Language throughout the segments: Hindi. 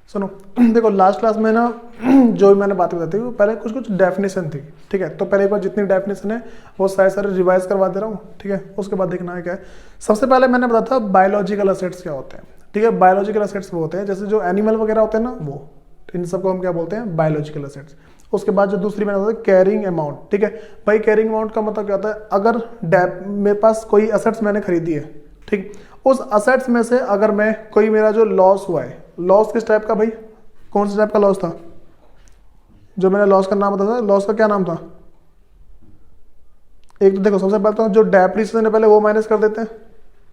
सुनो देखो लास्ट क्लास में ना जो भी मैंने बातें बताई थी वो पहले कुछ कुछ डेफिनेशन थी, ठीक है। तो पहले एक बार जितनी डेफिनेशन है वो सारे सारे रिवाइज करवा दे रहा हूँ, ठीक है। उसके बाद देखना है क्या है। सबसे पहले मैंने बताया था बायोलॉजिकल असेट्स क्या होते हैं, ठीक है। बायोलॉजिकल असेट्स वो होते हैं जैसे जो एनिमल वगैरह होते हैं ना, वो इन सबको हम क्या बोलते हैं, बायोलॉजिकल असेट्स। उसके बाद जो दूसरी मैंने बताया कैरिंग अमाउंट, ठीक है भाई। कैरिंग अमाउंट का मतलब क्या होता है, अगर मेरे पास कोई असेट्स मैंने खरीदी है, ठीक, उस असेट्स में से अगर मैं कोई मेरा जो लॉस हुआ है, लॉस किस टाइप का भाई, कौन सा टाइप का लॉस था, जो मैंने लॉस का नाम बताया था, लॉस का क्या नाम था। एक तो देखो सबसे पहले तो जो डेप्रिसिएशन है पहले वो माइनस कर देते हैं,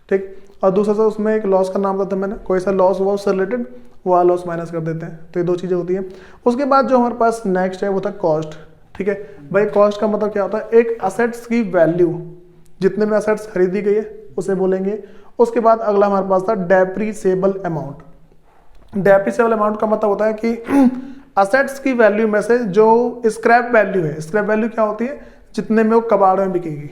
ठीक। और दूसरा सा उसमें एक लॉस का नाम बताया था मैंने, कोई सा लॉस हुआ उससे रिलेटेड, वो लॉस माइनस कर देते हैं। तो ये दो चीज़ें होती हैं। उसके बाद जो हमारे पास नेक्स्ट है वो था कॉस्ट, ठीक है भाई। कॉस्ट का मतलब क्या होता है, एक असेट्स की वैल्यू, जितने में असेट्स खरीदी गई है उसे बोलेंगे। उसके बाद अगला हमारे पास था डेप्रिसिएबल अमाउंट। डेप्रिसिएबल अमाउंट का मतलब होता है कि असेट्स की वैल्यू में से जो स्क्रैप वैल्यू है, स्क्रैप वैल्यू क्या होती है, जितने में वो कबाड़ में बिकेगी,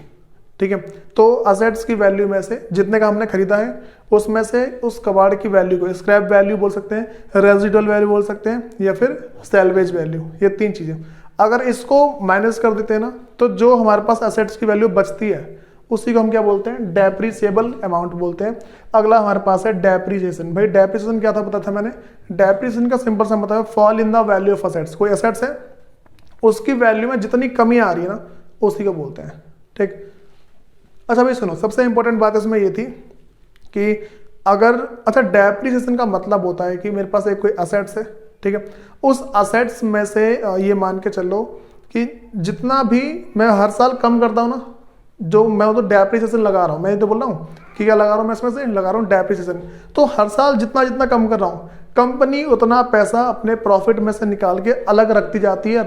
ठीक है। तो असेट्स की वैल्यू में से जितने का हमने खरीदा है उसमें से उस कबाड़ की वैल्यू को स्क्रैप वैल्यू बोल सकते हैं, रेजिडुअल वैल्यू बोल सकते हैं, या फिर सैल्वेज वैल्यू। ये तीन चीजें अगर इसको माइनस कर देते हैं ना, तो जो हमारे पास असेट्स की वैल्यू बचती है उसी को हम क्या बोलते हैं, डेप्रिसिएबल अमाउंट बोलते हैं। अगला हमारे पास है डेप्रिसिएशन। भाई डेप्रिसिएशन क्या था पता था मैंने, डेप्रिसिएशन का सिंपल सा मतलब है fall in the value of assets. कोई असेट्स है उसकी वैल्यू में जितनी कमी आ रही है ना उसी को बोलते हैं, ठीक। अच्छा भाई सुनो, सबसे इंपॉर्टेंट बात इसमें ये थी कि अगर, अच्छा डेप्रिसिएशन का मतलब होता है कि मेरे पास एक कोई असेट्स है, ठीक है। उस असेट्स में से ये मान के चलो कि जितना भी मैं हर साल कम करता हूँ ना, जो मैं तो डेप्रिसिएशन लगा रहा हूँ, मैं तो बोल रहा हूँ कि क्या लगा रहा हूँ मैं, इसमें से लगा रहा हूँ डेप्रिसिएशन। तो हर साल जितना जितना कम कर रहा हूँ, कंपनी उतना पैसा अपने प्रॉफिट में से निकाल के अलग रखती जाती है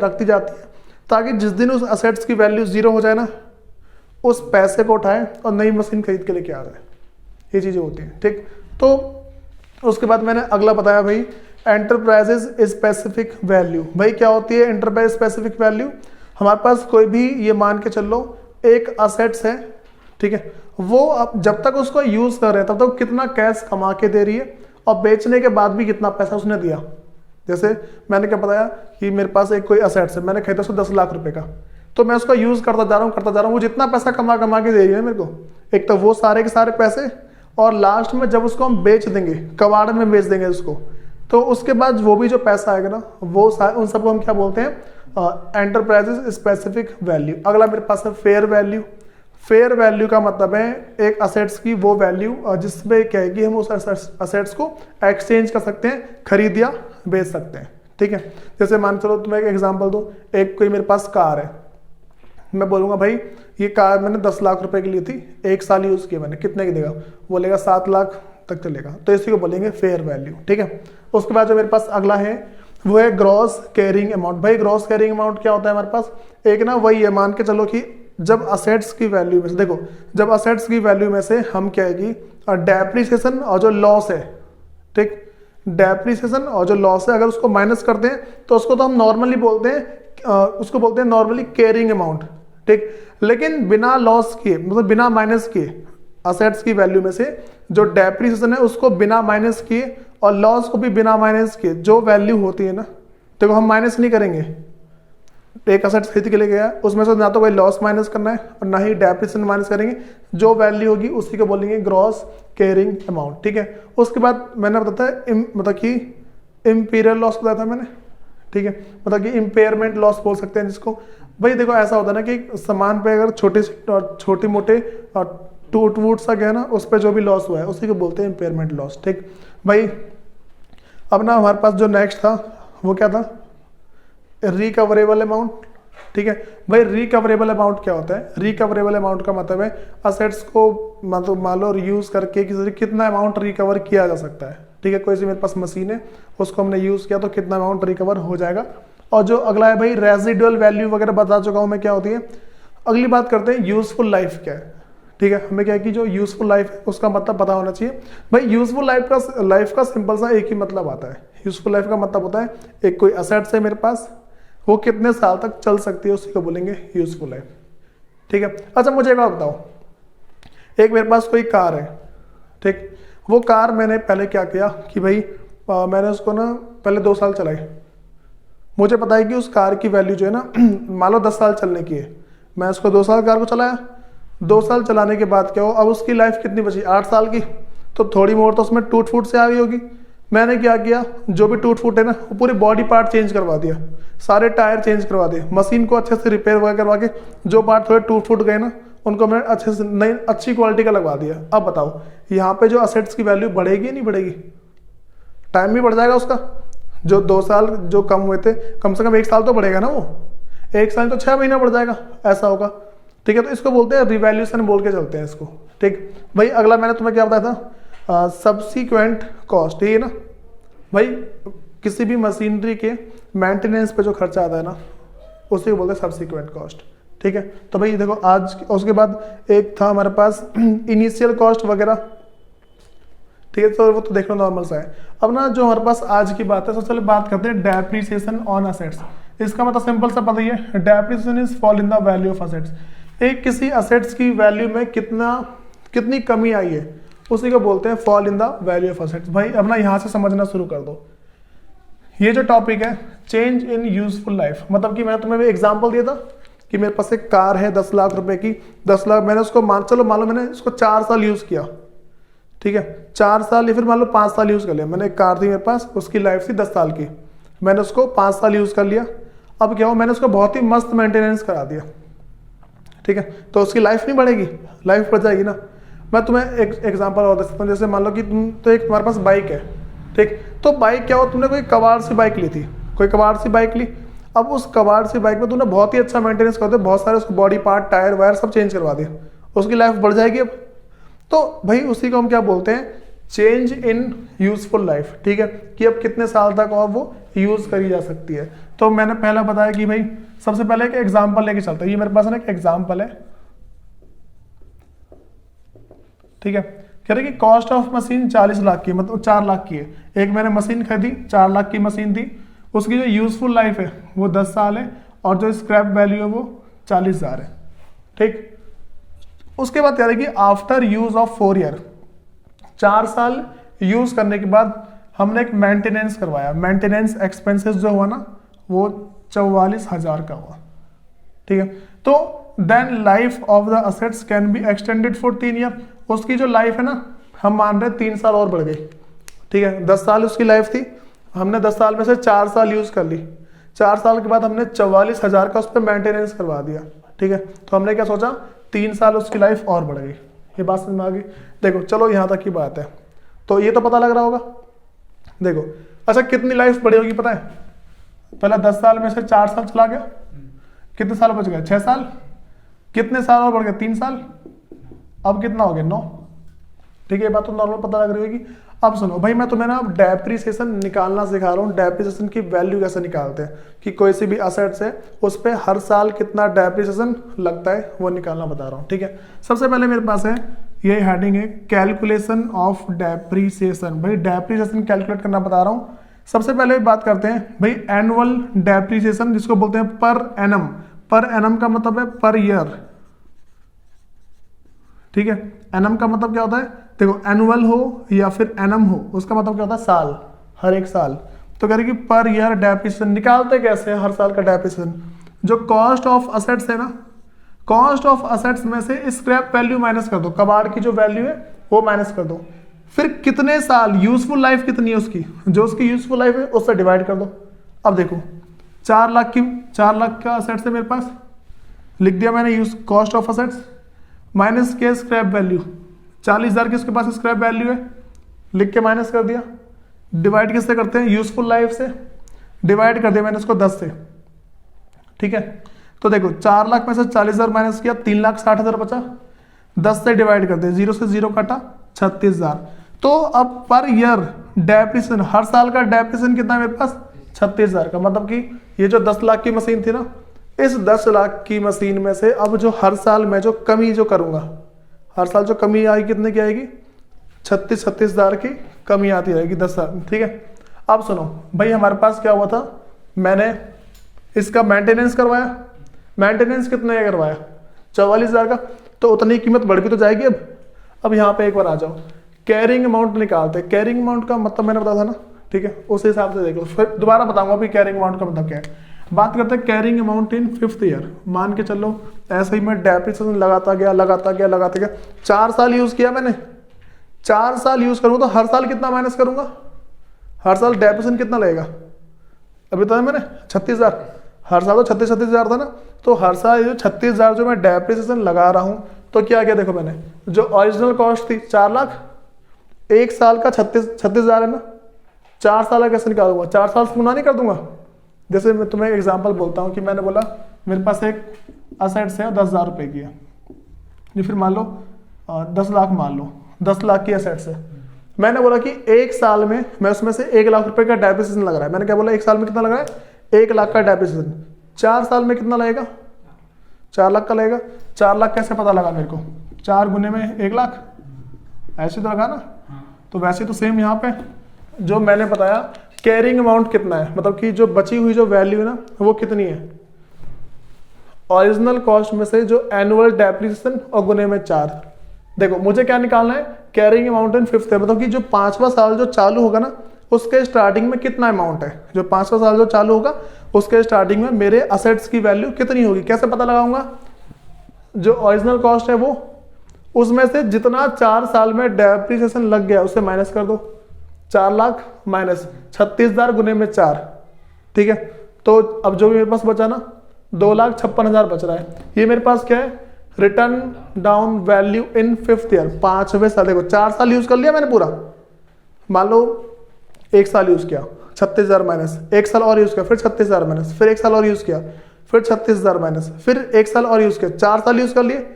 ताकि जिस दिन उस असेट्स की वैल्यू जीरो हो जाए ना, उस पैसे को उठाए और नई मशीन खरीद के लेके आ जाए। ये चीज़ें होती हैं, ठीक। तो उसके बाद मैंने अगला बताया भाई एंटरप्राइजेज स्पेसिफिक वैल्यू। भाई क्या होती है एंटरप्राइज स्पेसिफिक वैल्यू, हमारे पास कोई भी ये मान के चल लो एक असेट्स है, ठीक है, वो अब जब तक उसको यूज कर रहे हैं तब तक कितना कैश कमा के दे रही है और बेचने के बाद भी कितना पैसा उसने दिया। जैसे मैंने क्या बताया कि मेरे पास एक कोई असेट्स है, मैंने खरीदा उसको 10 लाख रुपए का, तो मैं उसका यूज करता जा रहा हूँ, वो जितना पैसा कमा कमा के दे रही है मेरे को, एक तो वो सारे के सारे पैसे, और लास्ट में जब उसको हम बेच देंगे, कबाड़ में बेच देंगे उसको, तो उसके बाद वो भी जो पैसा आएगा ना, वो उन सबको हम क्या बोलते हैं, एंटरप्राइजेज स्पेसिफिक वैल्यू। अगला मेरे पास है फेयर वैल्यू। फेयर वैल्यू का मतलब है एक असेट्स की वो वैल्यू जिसमें क्या है कि हम उस असेट्स को एक्सचेंज कर सकते हैं, खरीद या बेच सकते हैं, ठीक है। जैसे मान चलो तुम्हें एक एग्जांपल दूं, एक कोई मेरे पास कार है, मैं बोलूंगा भाई ये कार मैंने 10 लाख रुपए की ली थी, एक साल यूज किया मैंने, कितने की देगा, बोलेगा 7 लाख तक चलेगा, तो इसी को बोलेंगे फेयर वैल्यू, ठीक है। उसके बाद जो मेरे पास अगला है वो है ग्रॉस कैरिंग अमाउंट। भाई ग्रॉस कैरिंग अमाउंट क्या होता है हमारे पास, एक ना वही है, मान के चलो कि जब असेट्स की वैल्यू में से, देखो जब असेट्स की वैल्यू में से हम क्या है कि डेप्रिसिएशन और जो लॉस है, ठीक, डेप्रिसिएशन और जो लॉस है अगर उसको माइनस करते हैं तो उसको तो हम नॉर्मली बोलते हैं, उसको बोलते हैं नॉर्मली कैरिंग अमाउंट, ठीक। लेकिन बिना लॉस किए, मतलब बिना माइनस किए, असेट्स की वैल्यू में से जो डेप्रिसिएशन है उसको बिना माइनस किए और लॉस को भी बिना माइनस किए जो वैल्यू होती है ना, देखो हम माइनस नहीं करेंगे। एक असेट्स खरीद के ले गया, उसमें से ना तो कोई लॉस माइनस करना है और ना ही डेप्रिसिएशन माइनस करेंगे, जो वैल्यू होगी उसी को बोलेंगे ग्रॉस कैरिंग अमाउंट, ठीक है। उसके बाद मैंने बताया मतलब कि इंपीरियल लॉस बताया था मैंने, ठीक है, मतलब कि इंपेयरमेंट लॉस बोल सकते हैं जिसको। भाई देखो ऐसा होता है ना कि सामान पे अगर छोटे मोटे टूट वूट सा गया ना, उस पर जो भी लॉस हुआ है उसी को बोलते हैं इंपेयरमेंट लॉस, ठीक। भाई अब ना हमारे पास जो नेक्स्ट था वो क्या था, रिकवरेबल अमाउंट, ठीक है। भाई रिकवरेबल अमाउंट क्या होता है, रिकवरेबल अमाउंट का मतलब है असेट्स को मतलब मान लो यूज करके कितना अमाउंट रिकवर किया जा सकता है, ठीक है। कोई सी मेरे पास मशीन है उसको हमने यूज किया तो कितना अमाउंट रिकवर हो जाएगा। और जो अगला है भाई रेजिडुअल वैल्यू वगैरह बता चुका हूं मैं क्या होती है। अगली बात करते हैं यूजफुल लाइफ क्या है, ठीक है। हमें क्या है कि जो यूजफुल लाइफ है उसका मतलब पता होना चाहिए। भाई यूजफुल लाइफ का सिंपल सा एक ही मतलब आता है। यूजफुल लाइफ का मतलब होता है एक कोई असेट्स है मेरे पास, वो कितने साल तक चल सकती है उसी को बोलेंगे यूजफुल लाइफ, ठीक है। अच्छा मुझे एक बात बताओ, एक मेरे पास कोई कार है, ठीक, वो कार मैंने पहले क्या किया कि भाई मैंने उसको ना पहले 2 साल चलाई, मुझे पता है कि उस कार की वैल्यू जो है ना मान लो 10 साल चलने की है, मैं उसको 2 साल कार को चलाया, 2 साल चलाने के बाद क्या हो, अब उसकी लाइफ कितनी बची 8 साल की, तो थोड़ी मोर तो उसमें टूट फूट से आ गई होगी। मैंने क्या किया, जो भी टूट फूट है ना वो पूरे बॉडी पार्ट चेंज करवा दिया, सारे टायर चेंज करवा दिए, मशीन को अच्छे से रिपेयर वगैरह करवा के जो पार्ट थोड़े टूट फूट गए ना उनको मैंने अच्छे से नई अच्छी क्वालिटी का लगवा दिया। अब बताओ यहाँ पे जो असेट्स की वैल्यू बढ़ेगी नहीं बढ़ेगी, टाइम भी बढ़ जाएगा उसका, जो 2 साल जो कम हुए थे कम से कम 1 साल तो बढ़ेगा ना, वो 1 साल तो 6 महीना बढ़ जाएगा, ऐसा होगा। ठीक है, तो इसको बोलते हैं रिवैल्यूएशन बोल के चलते हैं इसको। ठीक भाई, अगला मैंने तुम्हें क्या बताया था, सब्सिक्वेंट कॉस्ट, ठीक है ना भाई, किसी भी मशीनरी के मेंटेनेंस पे जो खर्चा आता है ना उसी को बोलते हैं सब्सिक्वेंट कॉस्ट। ठीक है, तो भाई देखो आज उसके बाद एक था हमारे पास इनिशियल कॉस्ट वगैरह, ठीक है, तो वो तो देखना नॉर्मल सा है। अब ना जो हमारे पास आज की बात है, सबसे पहले बात करते हैं डेप्रिसिएशन ऑन असेट्स। इसका मतलब सिंपल सा पता ही है, depreciation is fall in the value of assets. एक किसी असेट्स की वैल्यू में कितनी कमी आई है उसी को बोलते हैं fall in the value of assets. भाई अब ना यहाँ से समझना शुरू कर दो, ये जो टॉपिक है चेंज इन यूजफुल लाइफ, मतलब कि मैं तुम्हें एग्जांपल दिया था कि मेरे पास एक कार है 10 लाख रुपए की, 10 लाख मैंने उसको मान लो मैंने इसको 4 साल यूज किया, ठीक है 4 साल या फिर मान लो 5 साल यूज कर लिया, मैंने एक कार थी मेरे पास, उसकी लाइफ थी 10 साल की, मैंने उसको 5 साल यूज कर लिया। अब क्या हो, मैंने उसको बहुत ही मस्त मेंटेनेंस करा दिया, ठीक है, तो उसकी लाइफ नहीं बढ़ेगी, लाइफ बढ़ जाएगी ना। मैं तुम्हें एक एग्जांपल और दे सकता हूँ, जैसे मान लो कि तुम तो एक तुम्हारे पास बाइक है, ठीक, तो बाइक क्या हो, तुमने कोई कबाड़ सी बाइक ली थी, कोई कबाड़ सी बाइक ली, अब उस कबाड़ सी बाइक में तुमने बहुत ही अच्छा मेंटेनेंस कर दिया, बहुत सारे उसको बॉडी पार्ट टायर वायर सब चेंज करवा दिए, उसकी लाइफ बढ़ जाएगी। अब तो भाई उसी को हम क्या बोलते हैं, चेंज इन यूजफुल लाइफ, ठीक है, कि अब कितने साल तक और वो यूज करी जा सकती है। तो मैंने पहला बताया कि भाई सबसे पहले एक एग्जांपल लेके चलते हैं, ये मेरे पास ना एक एग्जांपल है, ठीक है, कह रहे कि कॉस्ट ऑफ मशीन 40 लाख की, मतलब 4 लाख की है, एक मैंने मशीन खरीदी 4 लाख की मशीन थी, उसकी जो यूजफुल लाइफ है वो 10 साल है और जो स्क्रैप वैल्यू है वो 40,000 है, ठीक। उसके बाद कह रहे कि आफ्टर यूज ऑफ 4 ईयर, 4 साल यूज करने के बाद हमने एक मेंटेनेंस करवाया, मेंटेनेंस एक्सपेंसेस जो हुआ ना वो 44,000 का हुआ, ठीक है, तो then life of the assets can be extended for 3 year, उसकी जो लाइफ है ना हम मान रहे 3 साल और बढ़ गई, ठीक है, 10 साल उसकी लाइफ थी, हमने 10 साल में से 4 साल यूज कर ली, 4 साल के बाद हमने 44,000 का उस पर मेंटेनेंस करवा दिया, ठीक है, तो हमने क्या सोचा 3 साल उसकी लाइफ और बढ़ गई। ये बात समझ में आ गई? देखो चलो यहाँ तक की बात है, तो ये तो पता लग रहा होगा। देखो अच्छा कितनी लाइफ बढ़ी होगी पता है, पहले 10 साल में से 4 साल चला गया, कितने साल बच गए 6 साल, कितने साल और बढ़ गए 3 साल, अब कितना हो गया 9, ठीक है, ये बात तो नॉर्मल पता लग रही होगी। अब सुनो भाई, मैं तुम्हें ना अब डेप्रिसिएशन निकालना सिखा रहा हूँ, डेप्रिसिएशन की वैल्यू कैसे निकालते हैं, कि कोई सी भी असेट्स है उस पर हर साल कितना डेप्रिसिएशन लगता है वो निकालना बता रहा हूँ, ठीक है। सबसे पहले मेरे पास है ये हेडिंग है कैलकुलेशन ऑफ डेप्रिसिएशन, भाई डेप्रिसिएशन कैलकुलेट करना बता रहा हूँ। सबसे पहले बात करते हैं भाई एनुअल डेप्रिसिएशन, जिसको बोलते हैं पर एनम, पर एनम का मतलब है पर ईयर, ठीक है, एनम का मतलब क्या होता है, देखो एनुअल हो या फिर एनम हो उसका मतलब क्या होता है साल, हर एक साल। तो कह रहे कि पर ईयर डेप्रिसिएशन निकालते कैसे हर साल का डेप्रिसिएशन, जो कॉस्ट ऑफ असेट्स है ना, कॉस्ट ऑफ असेट्स में से स्क्रैप वैल्यू माइनस कर दो, कबाड़ की जो वैल्यू है वो माइनस कर दो, फिर कितने साल यूजफुल लाइफ कितनी है उसकी, जो उसकी यूजफुल लाइफ है उससे डिवाइड कर दो। अब देखो 4 लाख का असेट्स है मेरे पास, लिख दिया मैंने use cost of assets minus के स्क्रैप वैल्यू, 40,000 की उसके पास स्क्रैप वैल्यू है, लिख के माइनस कर दिया, डिवाइड किससे करते हैं यूजफुल लाइफ से, डिवाइड कर दिया मैंने उसको 10 से, ठीक है। तो देखो 4 लाख में से 40,000 माइनस किया, 3,60,000 बचा, 10 से डिवाइड कर दिया, 0 से 0 काटा 36,000। तो अब पर ईयर डेप्रिसिएशन, हर साल का डेप्रिसिएशन कितना है मेरे पास 36,000 का, मतलब कि ये जो 10 लाख की मशीन थी ना, इस 10 लाख की मशीन में से अब जो हर साल मैं जो कमी जो करूंगा, हर साल जो कमी आएगी कितने की आएगी 36,000 की कमी आती रहेगी 10 साल, ठीक है। अब सुनो भाई हमारे पास क्या हुआ था, मैंने इसका मेंटेनेंस करवाया, मेंटेनेंस कितने का करवाया 44,000 का, तो उतनी कीमत बढ़ भी तो जाएगी। अब यहाँ पे एक बार आ जाओ, कैरिंग अमाउंट निकालते हैं। कैरिंग अमाउंट का मतलब मैंने बताया था ना, ठीक है, उस हिसाब से देखो, फिर दोबारा बताऊंगा अभी कैरिंग अमाउंट का मतलब क्या है। बात करते हैं carrying amount in 5th year. मान के चलो ऐसे ही मैं डेप्रिसिएशन लगाता गया 4 साल यूज किया मैंने, 4 साल यूज करूंगा तो हर साल कितना माइनस करूंगा, हर साल डेप्रिसिएशन कितना लगेगा, अभी तो मैंने 36,000, हर साल तो 36,000 था ना, तो हर साल जो 36,000 जो मैं डेप्रिसिएशन लगा रहा हूं, तो क्या क्या देखो मैंने जो ओरिजिनल कॉस्ट थी 4 लाख, एक साल का 36,000 है ना, 4 साल का कैसे निकालूंगा, 4 साल से गुना नहीं कर दूंगा। जैसे मैं तुम्हें एग्जांपल बोलता हूँ कि मैंने बोला मेरे पास एक असेट्स है 10,000 रुपए की है, ये फिर मान लो 10 लाख, मान लो 10 लाख की असेट्स है। मैंने बोला कि एक साल में मैं उसमें से 1 लाख रुपए का डेप्रिसिएशन लग रहा है, मैंने क्या बोला, एक साल में कितना लग रहा है, 1 लाख का डेप्रिसिएशन, 4 साल में कितना लगेगा, 4 लाख का लगेगा। 4 लाख कैसे पता लगा मेरे को, 4 गुने में 1 लाख, ऐसे तो लगा ना। तो वैसे तो सेम यहाँ पे जो मैंने बताया कैरिंग अमाउंट कितना है, मतलब कि जो बची हुई जो वैल्यू है ना वो कितनी है, ओरिजिनल कॉस्ट में से जो एनुअल डेप्रिसिएशन और गुने में 4। देखो मुझे क्या निकालना है, carrying amount in 5th year, मतलब कि जो 5वां साल जो चालू होगा ना उसके स्टार्टिंग में कितना अमाउंट है, जो 5वां साल जो चालू होगा उसके स्टार्टिंग में मेरे असेट्स की वैल्यू कितनी होगी, कैसे पता लगाऊंगा, जो ओरिजिनल कॉस्ट है वो, उसमें से जितना 4 साल में डेप्रिसिएशन लग गया उसे माइनस कर दो, 4 लाख माइनस 36,000 गुने में 4, ठीक है। तो अब जो भी मेरे पास बचा ना 2,56,000 बच रहा है, ये मेरे पास क्या है, return down value in 5th year, 5वें साल। देखो 4 साल यूज कर लिया मैंने पूरा, मान लो 1 साल यूज किया 36,000 माइनस, 1 साल और यूज किया फिर 36,000 माइनस, फिर 1 साल और यूज किया फिर 36,000 माइनस, फिर 1 साल और यूज किया, 4 साल यूज कर लिए।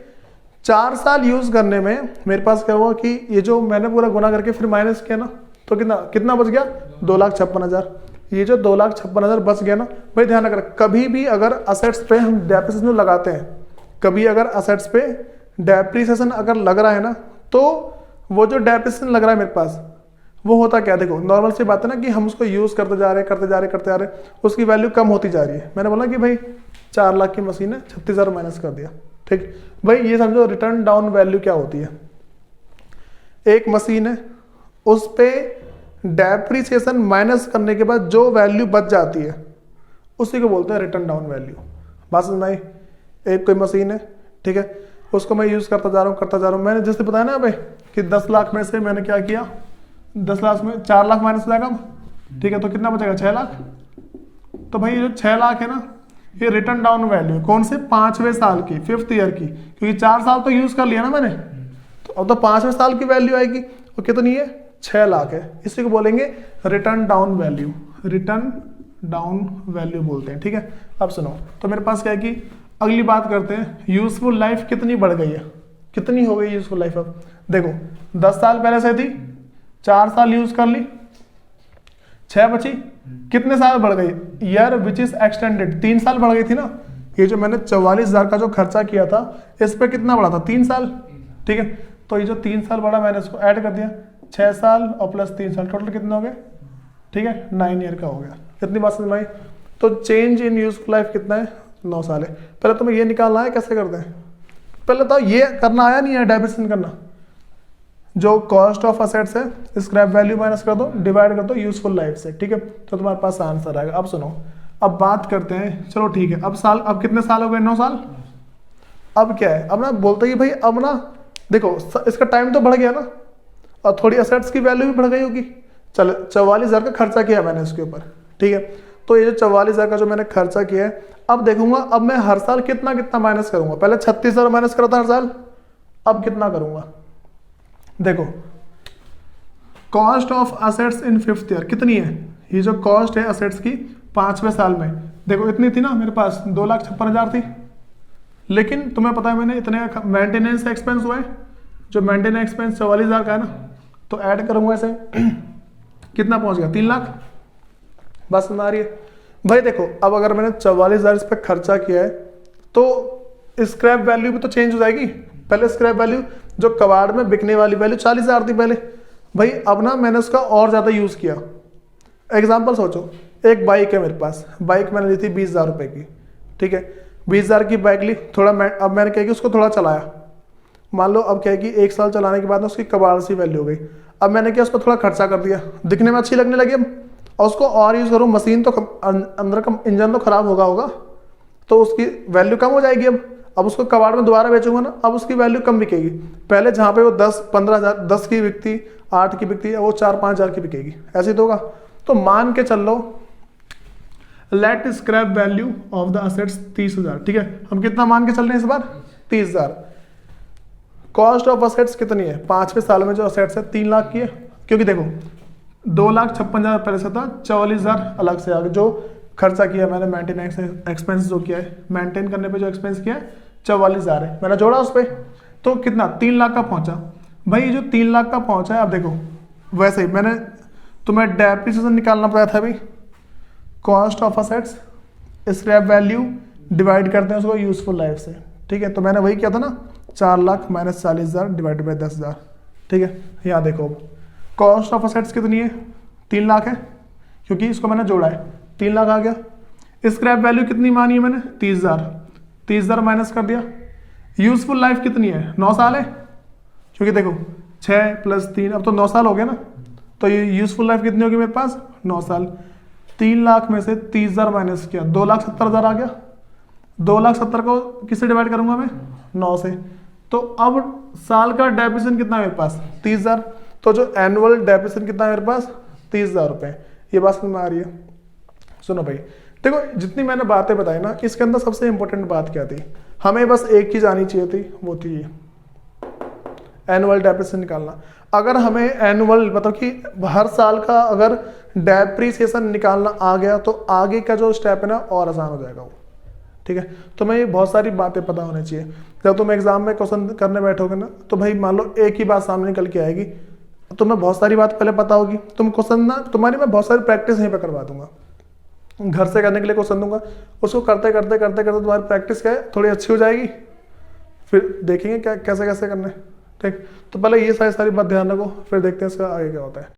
4 साल यूज करने में मेरे पास क्या हुआ कि ये जो मैंने पूरा गुना करके फिर माइनस किया ना, तो कितना कितना बच गया, 2,56,000। ये जो 2,56,000 बच गया ना, भाई ध्यान रखना कभी भी अगर असेट्स पे हम डेप्रिसिएशन लगाते हैं, कभी अगर असेट्स पे डेप्रिसिएशन अगर लग रहा है ना, तो वो जो डेप्रिसिएशन लग रहा है मेरे पास वो होता क्या, देखो नॉर्मल सी बात है ना कि हम उसको यूज करते जा रहे उसकी वैल्यू कम होती जा रही है। मैंने बोला कि भाई 4 लाख की मशीन है, 36,000 माइनस कर दिया, ठीक भाई। ये समझो रिटर्न डाउन वैल्यू क्या होती है, एक मशीन है उस पे डेप्रिसिएशन माइनस करने के बाद जो वैल्यू बच जाती है उसी को बोलते हैं रिटर्न डाउन वैल्यू। बात समझ में आई, एक कोई मशीन है, ठीक है, उसको मैं यूज करता जा रहा हूँ, मैंने जैसे बताया ना भाई कि 10 लाख में से मैंने क्या किया, 10 लाख में 4 लाख माइनस हो जाएगा, ठीक है, तो कितना बचेगा, 6 लाख। तो भाई ये जो 6 लाख है ना, ये रिटर्न डाउन वैल्यू कौन से, 5वें साल की, 5th ईयर की, क्योंकि 4 साल तो यूज कर लिया ना मैंने, तो अब तो 5वें साल की वैल्यू आएगी, वो कितनी है, 6 लाख है। इसी को बोलेंगे return down value, return down value बोलते हैं, ठीक है। अब सुनो, तो मेरे पास क्या है कि अगली बात करते हैं, यूजफुल लाइफ कितनी बढ़ गई है, कितनी हो गई यूजफुल लाइफ। अब देखो 10 साल पहले से थी, 4 साल यूज कर ली, 6 बची, कितने साल बढ़ गई, ईयर विच इज एक्सटेंडेड, 3 साल बढ़ गई थी ना। ये जो मैंने 44,000 का जो खर्चा किया था इस पे कितना बढ़ा था, 3 साल, ठीक है। तो ये जो 3 साल बढ़ा मैंने इसको ऐड कर दिया, 6 साल और प्लस 3 साल, टोटल कितने हो गए, ठीक है, 9 ईयर का हो गया। इतनी बात समझ में आई। तो चेंज इन यूजफुल लाइफ कितना है, 9 साल है। पहले तुम्हें ये निकालना है, कैसे करते हैं, पहले तो ये करना आया नहीं है, डेप्रिसिएशन करना, जो कॉस्ट ऑफ असेट्स है स्क्रैप वैल्यू माइनस कर दो, डिवाइड कर दो यूजफुल लाइफ से, ठीक है, तो तुम्हारे पास आंसर आएगा। अब सुनो, अब बात करते हैं, चलो ठीक है, अब कितने साल हो गए, 9 साल। अब क्या है, अब ना बोलते ही भाई, अब ना देखो इसका टाइम तो बढ़ गया ना, और थोड़ी असेट्स की वैल्यू भी बढ़ गई होगी। चलो 44,000 का खर्चा किया मैंने इसके ऊपर, ठीक है। तो ये जो 44,000 का जो मैंने खर्चा किया है, अब देखूंगा अब मैं हर साल कितना कितना माइनस करूंगा। पहले 36,000 माइनस करा था हर साल, अब कितना करूंगा, देखो cost of assets in 5th year कितनी है, ये जो कॉस्ट है असेट्स की 5वें साल में, देखो इतनी थी ना मेरे पास, 2,56,000 थी। लेकिन तुम्हें पता है मैंने इतने मेंटेनेंस एक्सपेंस हुए, जो मेंटेनेंस एक्सपेंस 44,000 का है ना, तो ऐड करूंगा ऐसे कितना पहुंच गया, 3 लाख। बस समझ आ रही है भाई। देखो अब अगर मैंने 44,000 इस पर खर्चा किया है, तो स्क्रैप वैल्यू भी तो चेंज हो जाएगी। पहले स्क्रैप वैल्यू जो कबाड़ में बिकने वाली वैल्यू 40,000 थी पहले, भाई अब ना मैंने उसका और ज़्यादा यूज़ किया। एग्जाम्पल सोचो, एक बाइक है मेरे पास, बाइक मैंने ली थी 20,000 रुपये की, ठीक है, 20,000 की बाइक ली, थोड़ा अब मैंने क्या कि उसको थोड़ा चलाया, मान लो अब क्या है कि 1 साल चलाने के बाद ना उसकी कबाड़ सी वैल्यू हो गई। अब मैंने क्या उसको थोड़ा खर्चा कर दिया, दिखने में अच्छी लगने लगी, अब और उसको और यूज़ करूँ, मशीन तो अंदर का इंजन तो खराब होगा, तो उसकी वैल्यू कम हो जाएगी। अब उसको कबाड़ में दोबारा बेचूंगा ना, अब उसकी वैल्यू कम बिकेगी। पहले जहाँ पे वो 10-15 हज़ार 10 की बिकती, 8 की बिकती है, वो 4-5 हज़ार की बिकेगी, ऐसे तो होगा। तो मान के चल लो let scrap value of the assets 30,000, ठीक है। हम कितना मान के चल रहे हैं इस बार? 30,000। कॉस्ट ऑफ असेट्स कितनी है? 5वें साल में जो असेट्स है 3 लाख की है, क्योंकि देखो 2,56,000 पहले से था, 44,000 अलग से आगे जो खर्चा किया मैंने, मेंटेनेंस एक्सपेंस जो किया है, मेंटेन करने पे जो एक्सपेंस किया है 44,000 है, मैंने जोड़ा उस पर, तो कितना 3 लाख का पहुंचा। भाई ये जो 3 लाख का पहुंचा है, अब देखो वैसे ही मैंने तुम्हें डेप्रिसिएशन निकालना पड़ा था अभी, cost of assets scrap value divide करते हैं उसको यूजफुल लाइफ से, ठीक है। तो मैंने वही किया था ना, 4 लाख माइनस 40,000 डिवाइड बाई 10,000, ठीक है। यहाँ देखो कॉस्ट ऑफ असेट्स कितनी है? 3 लाख है, क्योंकि इसको मैंने जोड़ा है, 3 लाख आ गया। स्क्रैप वैल्यू कितनी मानी है मैंने? 30,000, 30,000 माइनस कर दिया। यूजफुल लाइफ कितनी है? 9 साल है, क्योंकि देखो 6 + 3, अब तो 9 साल हो गए ना, तो ये यूजफुल लाइफ कितनी होगी मेरे पास? 9 साल। 3 लाख में से 30,000 माइनस किया, 2,70,000 आ गया। 2,70,000 को किससे डिवाइड करूंगा मैं? 9 से। तो अब साल का डेप्रिसिएशन कितना है मेरे पास? 30,000। तो जो एनुअल डेप्रिसिएशन कितना है मेरे पास? 30,000 रुपये। ये बात समझ में आ रही है? सुनो भाई, देखो जितनी मैंने बातें बताई ना, इसके अंदर सबसे इंपॉर्टेंट बात क्या थी? हमें बस एक चीज आनी चाहिए थी, वो थी एनुअल डेप्रिसिएशन निकालना। अगर हमें एनुअल मतलब कि हर साल का अगर डेप्रिसिएशन निकालना आ गया, तो आगे का जो स्टेप है ना और आसान हो जाएगा वो, ठीक है। तो मैं ये बहुत सारी बातें पता होनी चाहिए। जब तुम एग्जाम में क्वेश्चन करने बैठोगे ना, तो भाई मान लो एक ही बात सामने निकल के आएगी, तुम्हें बहुत सारी बात पहले पता होगी, तुम क्वेश्चन ना तुम्हारी मैं बहुत सारी प्रैक्टिस यहीं पे करवा दूंगा, घर से करने के लिए क्वेश्चन दूंगा, उसको करते करते करते करते तुम्हारी प्रैक्टिस क्या है थोड़ी अच्छी हो जाएगी, फिर देखेंगे क्या कैसे कैसे करना है, ठीक। तो पहले ये सारी बात ध्यान रखो, फिर देखते हैं इसका आगे क्या होता है।